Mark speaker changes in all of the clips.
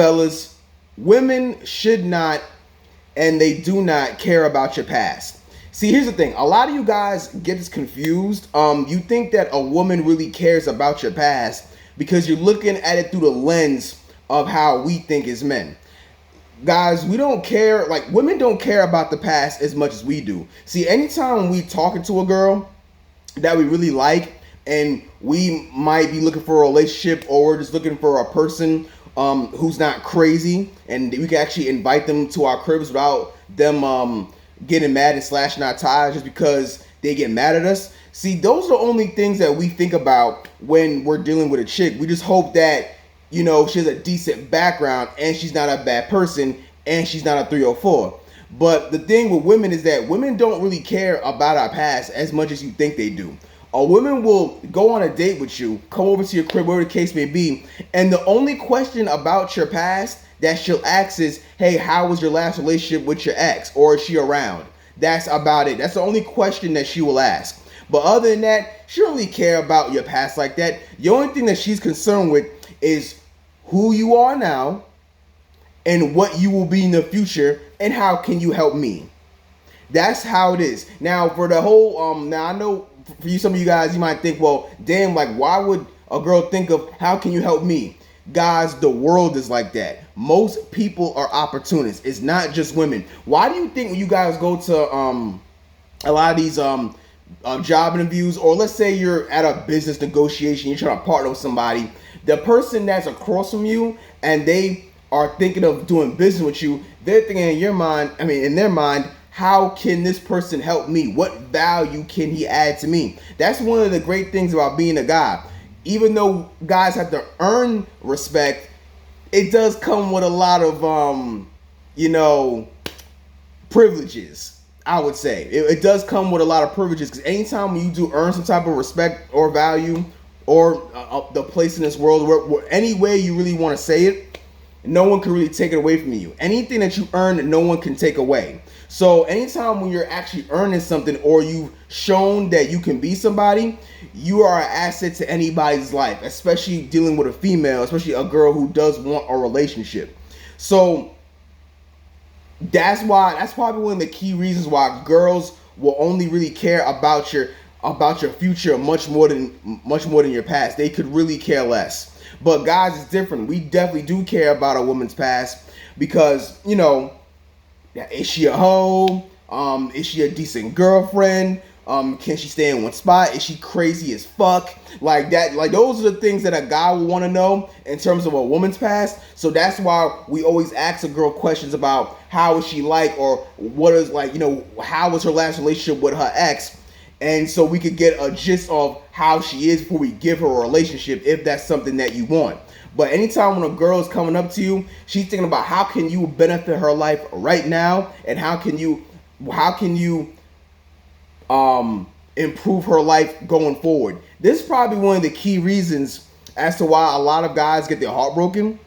Speaker 1: fellas, women should not and they do not care about your past. See, here's the thing. A lot of you guys get this confused. You think that a woman really cares about your past because you're looking at it through the lens of how we think as men. Guys, we don't care. Like, women don't care about the past as much as we do. See, anytime we talking to a girl that we really like, and we might be looking for a relationship, or we're just looking for a person who's not crazy, and we can actually invite them to our cribs without them getting mad and slashing our tires just because they get mad at us. See, those are the only things that we think about when we're dealing with a chick. We just hope that, you know, she has a decent background and she's not a bad person and she's not a 304. But the thing with women is that women don't really care about our past as much as you think they do. A woman will go on a date with you, come over to your crib, whatever the case may be, and the only question about your past that she'll ask is, hey, how was your last relationship with your ex? Or is she around? That's about it. That's the only question that she will ask. But other than that, she don't really care about your past like that. The only thing that she's concerned with is who you are now and what you will be in the future and how can you help me. That's how it is. Now, for the whole, now I know for you, some of you guys, you might think, well, damn, like, why would a girl think of how can you help me? Guys, the world is like that. Most people are opportunists. It's not just women. Why do you think when you guys go to a lot of these job interviews, or let's say you're at a business negotiation, you're trying to partner with somebody, the person that's across from you and they are thinking of doing business with you, they're thinking in their mind, how can this person help me? What value can he add to me? That's one of the great things about being a guy. Even though guys have to earn respect, it does come with a lot of, privileges, I would say. It does come with a lot of privileges, because anytime when you do earn some type of respect or value or the place in this world, where any way you really want to say it, no one can really take it away from you. Anything that you earn, no one can take away. So anytime when you're actually earning something or you've shown that you can be somebody, you are an asset to anybody's life, especially dealing with a female, especially a girl who does want a relationship. So that's probably one of the key reasons why girls will only really care about your future much more than your past. They could really care less. But guys, it's different. We definitely do care about a woman's past because, is she a hoe? Is she a decent girlfriend? Can she stay in one spot? Is she crazy as fuck? Like that. Like, those are the things that a guy will want to know in terms of a woman's past. So that's why we always ask a girl questions about how is she like, or what is, like, how was her last relationship with her ex, and so we could get a gist of how she is before we give her a relationship, if that's something that you want. But anytime when a girl is coming up to you, she's thinking about how can you benefit her life right now, and how can you improve her life going forward. This is probably one of the key reasons as to why a lot of guys get their heart broken.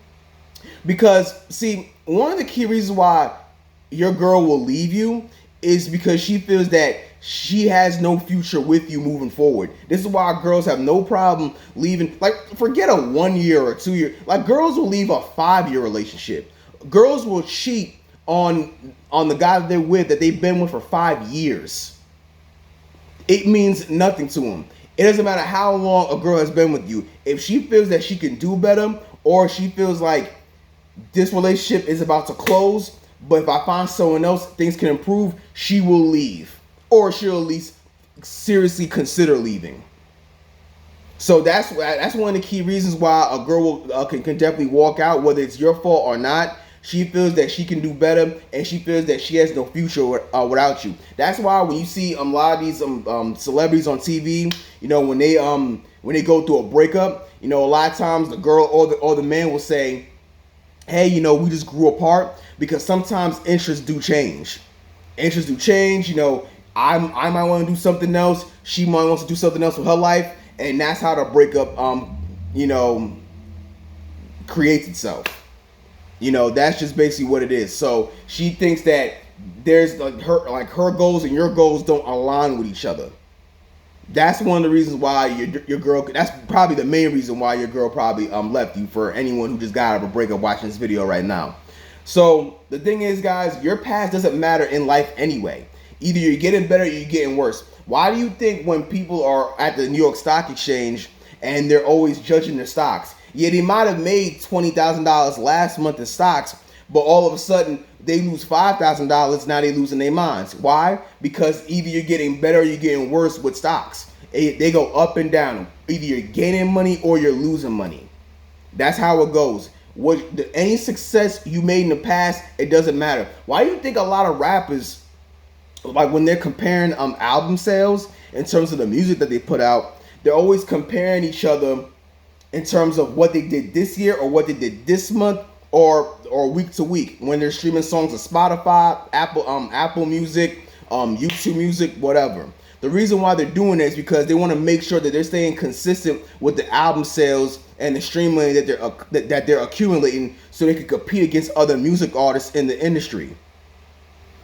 Speaker 1: Because, see, one of the key reasons why your girl will leave you is because she feels that she has no future with you moving forward. This is why girls have no problem leaving. Like, forget a 1 year or 2 year. Like, girls will leave a 5-year relationship. Girls will cheat on the guy that they're with, that they've been with for 5 years. It means nothing to them. It doesn't matter how long a girl has been with you. If she feels that she can do better, or she feels like this relationship is about to close, but if I find someone else, things can improve, she will leave. Or she'll at least seriously consider leaving. So that's one of the key reasons why a girl can definitely walk out, whether it's your fault or not. She feels that she can do better, and she feels that she has no future without you. That's why when you see a lot of these celebrities on TV, when they go through a breakup, a lot of times the girl or the man will say, hey, we just grew apart, because sometimes interests do change. Interests do change. I might want to do something else. She might want to do something else with her life, and that's how the breakup creates itself. That's just basically what it is. So she thinks that there's her goals and your goals don't align with each other. That's one of the reasons why your girl. That's probably the main reason why your girl probably left you. For anyone who just got out of a breakup watching this video right now. So the thing is, guys, your past doesn't matter in life anyway. Either you're getting better or you're getting worse. Why do you think when people are at the New York Stock Exchange and they're always judging their stocks? Yeah, they might have made $20,000 last month in stocks, but all of a sudden they lose $5,000. Now they losing their minds. Why? Because either you're getting better or you're getting worse with stocks. They go up and down. Either you're gaining money or you're losing money. That's how it goes. Any success you made in the past, it doesn't matter. Why do you think a lot of rappers, like when they're comparing album sales in terms of the music that they put out, they're always comparing each other in terms of what they did this year or what they did this month or week to week when they're streaming songs on Spotify, Apple Music, YouTube Music, whatever. The reason why they're doing it is because they want to make sure that they're staying consistent with the album sales and the stream money that they're accumulating, so they can compete against other music artists in the industry.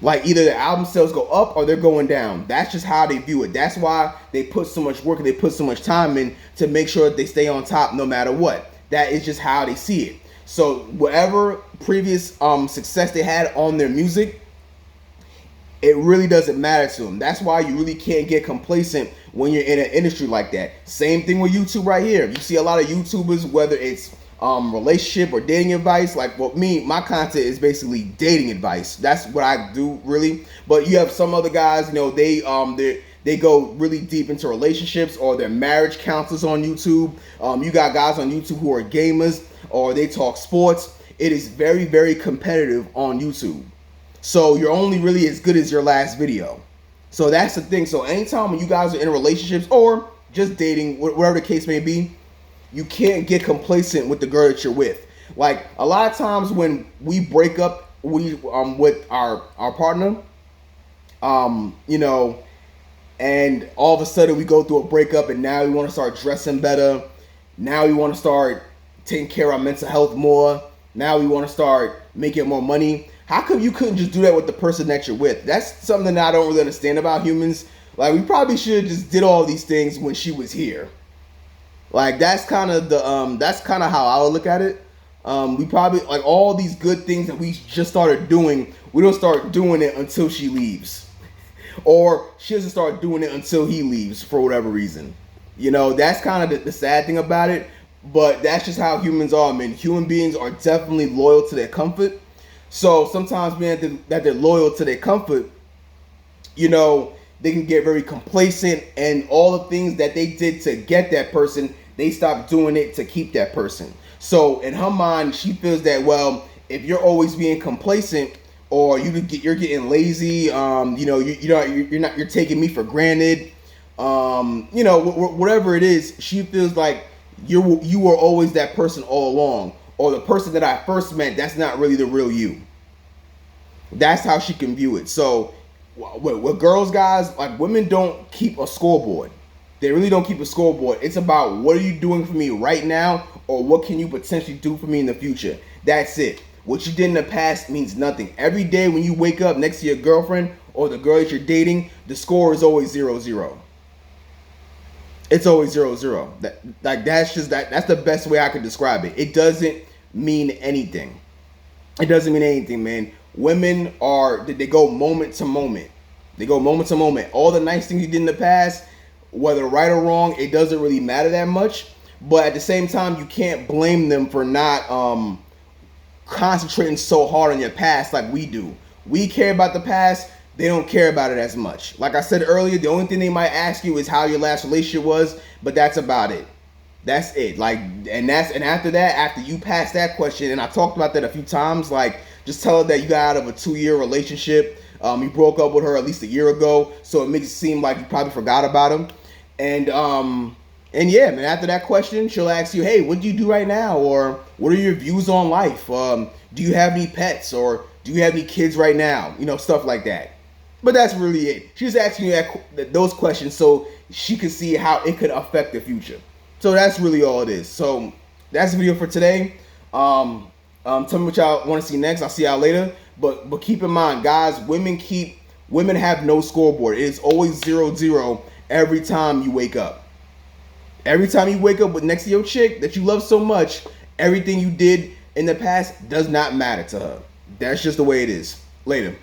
Speaker 1: Like either the album sales go up or they're going down. That's just how they view it. That's why they put so much work and they put so much time in to make sure that they stay on top no matter what. That is just how they see it. So whatever previous success they had on their music, it really doesn't matter to them. That's why you really can't get complacent when you're in an industry like that. Same thing with YouTube right here. You see a lot of YouTubers, whether it's relationship or dating advice. Like my content is basically dating advice. That's what I do really. But you have some other guys, they go really deep into relationships, or they're marriage counselors on YouTube. You got guys on YouTube who are gamers, or they talk sports. It is very, very competitive on YouTube. So you're only really as good as your last video. So that's the thing. So anytime when you guys are in relationships or just dating, whatever the case may be, you can't get complacent with the girl that you're with. Like a lot of times when we break up with our partner, and all of a sudden we go through a breakup and now we want to start dressing better. Now we want to start taking care of our mental health more. Now we want to start making more money. How come you couldn't just do that with the person that you're with? That's something that I don't really understand about humans. Like we probably should have just did all these things when she was here. Like that's kind of how I would look at it. We probably like all these good things that we just started doing. We don't start doing it until she leaves, or she doesn't start doing it until he leaves for whatever reason. That's kind of the sad thing about it. But that's just how humans are, man. Human beings are definitely loyal to their comfort. So sometimes, man, that they're loyal to their comfort, they can get very complacent, and all the things that they did to get that person, they stop doing it to keep that person. So in her mind, she feels that, well, if you're always being complacent, or you're getting lazy, you're taking me for granted, whatever it is, she feels like you were always that person all along, or the person that I first met, that's not really the real you. That's how she can view it. So with girls, guys, like women don't keep a scoreboard. They really don't keep a scoreboard. It's about what are you doing for me right now, or what can you potentially do for me in the future. That's it. What you did in the past means nothing. Every day when you wake up next to your girlfriend or the girl that you're dating, the score is always 0-0. It's always 0-0. That's the best way I could describe it. It doesn't mean anything. It doesn't mean anything, man. Women they go moment to moment. They go moment to moment. All the nice things you did in the past, whether right or wrong, it doesn't really matter that much. But at the same time, you can't blame them for not concentrating so hard on your past like we do. We care about the past. They don't care about it as much. Like I said earlier, the only thing they might ask you is how your last relationship was, but that's about it. That's it. And after that, after you pass that question, and I talked about that a few times, like just tell her that you got out of a 2-year relationship. You broke up with her at least a year ago, so it makes it seem like you probably forgot about him. And yeah, man, after that question, she'll ask you, hey, what do you do right now? Or what are your views on life? Do you have any pets? Or do you have any kids right now? Stuff like that. But that's really it. She's asking you those questions so she can see how it could affect the future. So that's really all it is. So that's the video for today. Tell me what y'all want to see next. I'll see y'all later. But keep in mind, guys, women have no scoreboard. It is always 0-0. every time you wake up. Every time you wake up with next to your chick that you love so much, everything you did in the past does not matter to her. That's just the way it is. Later.